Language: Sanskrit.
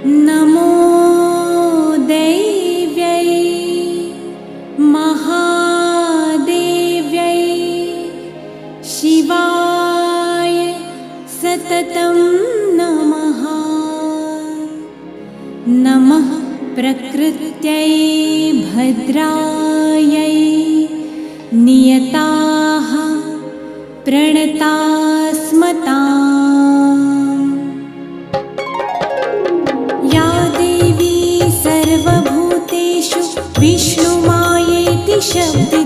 नमो देव्यै महादेव्यै शिवाय सततं नमः। नमः प्रकृत्यै भद्रायै नियताः प्रणतास्मताम्। या देवी सर्वभूतेषु विष्णुमायेति शब्दे